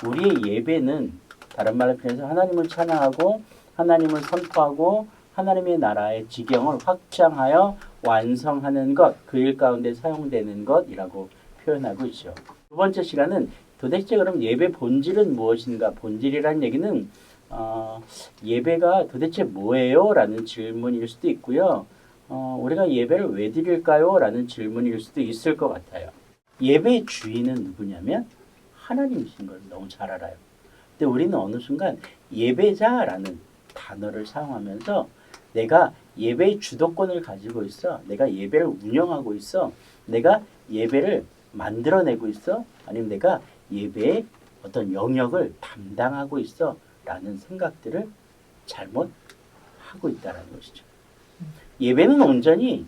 우리의 예배는 다른 말로 표현해서 하나님을 찬양하고 하나님을 선포하고 하나님의 나라의 지경을 확장하여 완성하는 것, 그 일 가운데 사용되는 것이라고 표현하고 있죠. 두 번째 시간은 도대체 그럼 예배 본질은 무엇인가? 본질이라는 얘기는 예배가 도대체 뭐예요? 라는 질문일 수도 있고요. 우리가 예배를 왜 드릴까요? 라는 질문일 수도 있을 것 같아요. 예배의 주인은 누구냐면 하나님이신 걸 너무 잘 알아요. 근데 우리는 어느 순간 예배자라는 단어를 사용하면서 내가 예배의 주도권을 가지고 있어. 내가 예배를 운영하고 있어. 내가 예배를 만들어내고 있어. 아니면 내가 예배의 어떤 영역을 담당하고 있어. 라는 생각들을 잘못하고 있다는 것이죠. 예배는 온전히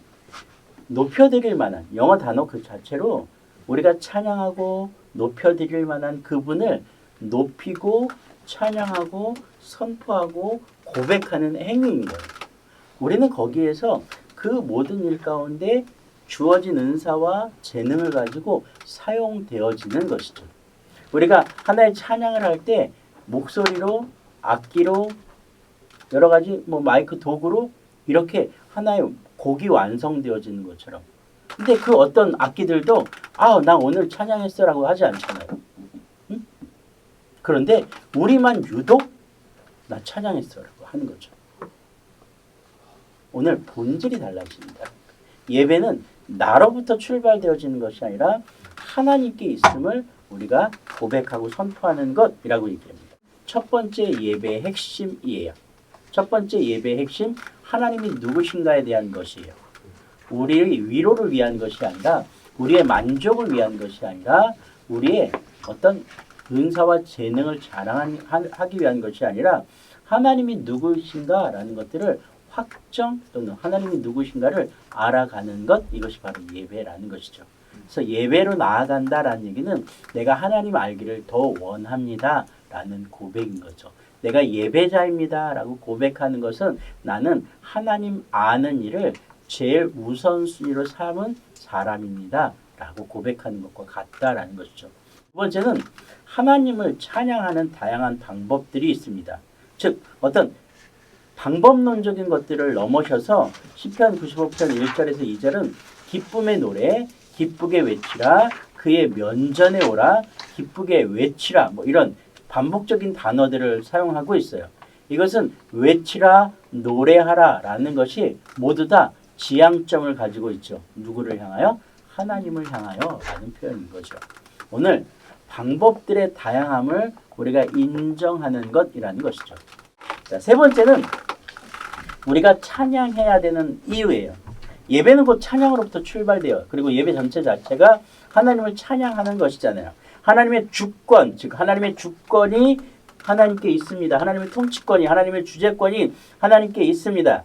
높여드릴 만한, 영어 단어 그 자체로 우리가 찬양하고 높여드릴 만한 그분을 높이고 찬양하고 선포하고 고백하는 행위인 거예요. 우리는 거기에서 그 모든 일 가운데 주어진 은사와 재능을 가지고 사용되어지는 것이죠. 우리가 하나의 찬양을 할 때 목소리로, 악기로, 여러 가지 마이크 도구로 이렇게 하나의 곡이 완성되어지는 것처럼. 근데 그 어떤 악기들도 나 오늘 찬양했어 라고 하지 않잖아요. 응? 그런데 우리만 유독 나 찬양했어 라고 하는 거죠. 오늘 본질이 달라집니다. 예배는 나로부터 출발되어지는 것이 아니라 하나님께 있음을 우리가 고백하고 선포하는 것이라고 얘기합니다. 첫 번째 예배의 핵심이에요. 첫 번째 예배의 핵심, 하나님이 누구신가에 대한 것이에요. 우리의 위로를 위한 것이 아니라 우리의 만족을 위한 것이 아니라 우리의 어떤 은사와 재능을 자랑하기 위한 것이 아니라 하나님이 누구신가라는 것들을 확정 또는 하나님이 누구신가를 알아가는 것, 이것이 바로 예배라는 것이죠. 그래서 예배로 나아간다라는 얘기는 내가 하나님 알기를 더 원합니다 라는 고백인 거죠. 내가 예배자입니다 라고 고백하는 것은 나는 하나님 아는 일을 제일 우선순위로 삼은 사람입니다 라고 고백하는 것과 같다라는 것이죠. 두 번째는 하나님을 찬양하는 다양한 방법들이 있습니다. 즉 어떤 방법론적인 것들을 넘어서서 시편 95편 1절에서 2절은 기쁨의 노래, 기쁘게 외치라, 그의 면전에 오라, 기쁘게 외치라, 이런 반복적인 단어들을 사용하고 있어요. 이것은 외치라, 노래하라 라는 것이 모두 다 지향점을 가지고 있죠. 누구를 향하여? 하나님을 향하여 라는 표현인 거죠. 오늘 방법들의 다양함을 우리가 인정하는 것이라는 것이죠. 자, 세 번째는 우리가 찬양해야 되는 이유예요. 예배는 곧 찬양으로부터 출발돼요. 그리고 예배 전체 자체가 하나님을 찬양하는 것이잖아요. 하나님의 주권, 즉 하나님의 주권이 하나님께 있습니다. 하나님의 통치권이, 하나님의 주재권이 하나님께 있습니다.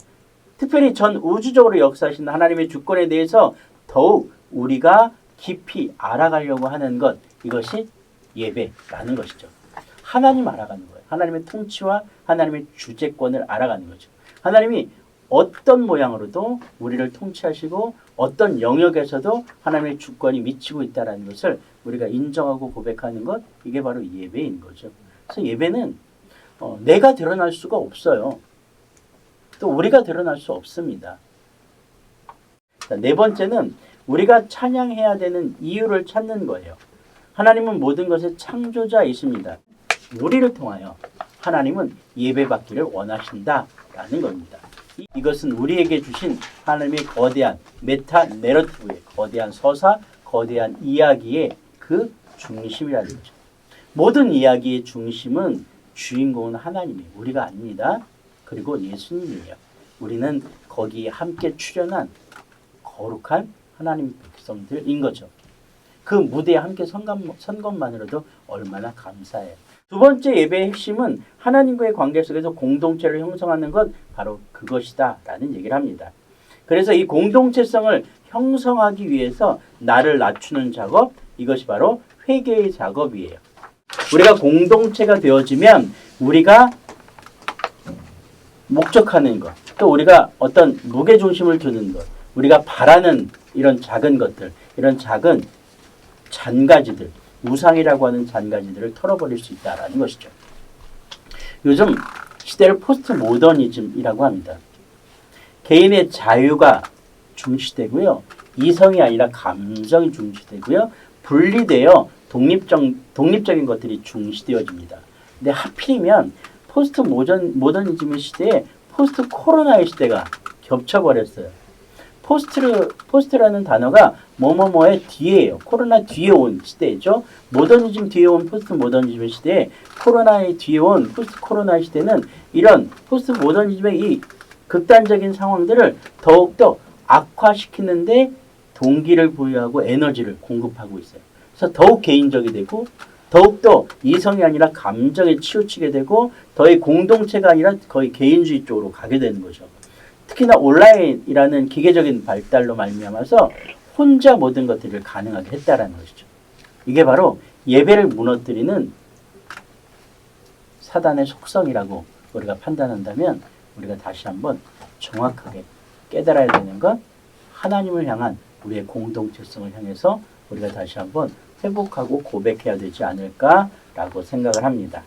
특별히 전 우주적으로 역사하신 하나님의 주권에 대해서 더욱 우리가 깊이 알아가려고 하는 것, 이것이 예배라는 것이죠. 하나님 알아가는 거예요. 하나님의 통치와 하나님의 주재권을 알아가는 거죠. 하나님이 어떤 모양으로도 우리를 통치하시고 어떤 영역에서도 하나님의 주권이 미치고 있다는 것을 우리가 인정하고 고백하는 것, 이게 바로 예배인 거죠. 그래서 예배는 내가 드러날 수가 없어요. 또 우리가 드러날 수 없습니다. 자, 네 번째는 우리가 찬양해야 되는 이유를 찾는 거예요. 하나님은 모든 것의 창조자이십니다. 우리를 통하여 하나님은 예배받기를 원하신다라는 겁니다. 이것은 우리에게 주신 하나님의 거대한 메타 내러티브의 거대한 서사, 거대한 이야기의 그 중심이라는 거죠. 모든 이야기의 중심은 주인공은 하나님이에요. 우리가 아닙니다. 그리고 예수님이에요. 우리는 거기에 함께 출연한 거룩한 하나님 백성들인 거죠. 그 무대에 함께 선 것만으로도 얼마나 감사해요. 두 번째 예배의 핵심은 하나님과의 관계 속에서 공동체를 형성하는 것, 바로 그것이다 라는 얘기를 합니다. 그래서 이 공동체성을 형성하기 위해서 나를 낮추는 작업, 이것이 바로 회개의 작업이에요. 우리가 공동체가 되어지면 우리가 목적하는 것, 또 우리가 어떤 무게중심을 두는 것, 우리가 바라는 이런 작은 것들, 이런 작은 잔가지들, 우상이라고 하는 잔가지들을 털어버릴 수 있다라는 것이죠. 요즘 시대를 포스트 모더니즘이라고 합니다. 개인의 자유가 중시되고요. 이성이 아니라 감정이 중시되고요. 분리되어 독립적인 것들이 중시되어집니다. 근데 하필이면 포스트 모더니즘의 시대에 포스트 코로나의 시대가 겹쳐버렸어요. 포스트라는 단어가 뭐뭐뭐의 뒤에요. 코로나 뒤에 온 시대죠. 모더니즘 뒤에 온 포스트 모더니즘의 시대에 코로나의 뒤에 온 포스트 코로나의 시대는 이런 포스트 모더니즘의 이 극단적인 상황들을 더욱더 악화시키는데 동기를 부여하고 에너지를 공급하고 있어요. 그래서 더욱 개인적이 되고 더욱더 이성이 아니라 감정에 치우치게 되고 거의 공동체가 아니라 거의 개인주의 쪽으로 가게 되는 거죠. 특히나 온라인이라는 기계적인 발달로 말미암아서 혼자 모든 것들을 가능하게 했다라는 것이죠. 이게 바로 예배를 무너뜨리는 사단의 속성이라고 우리가 판단한다면 우리가 다시 한번 정확하게 깨달아야 되는 건 하나님을 향한 우리의 공동체성을 향해서 우리가 다시 한번 회복하고 고백해야 되지 않을까라고 생각을 합니다.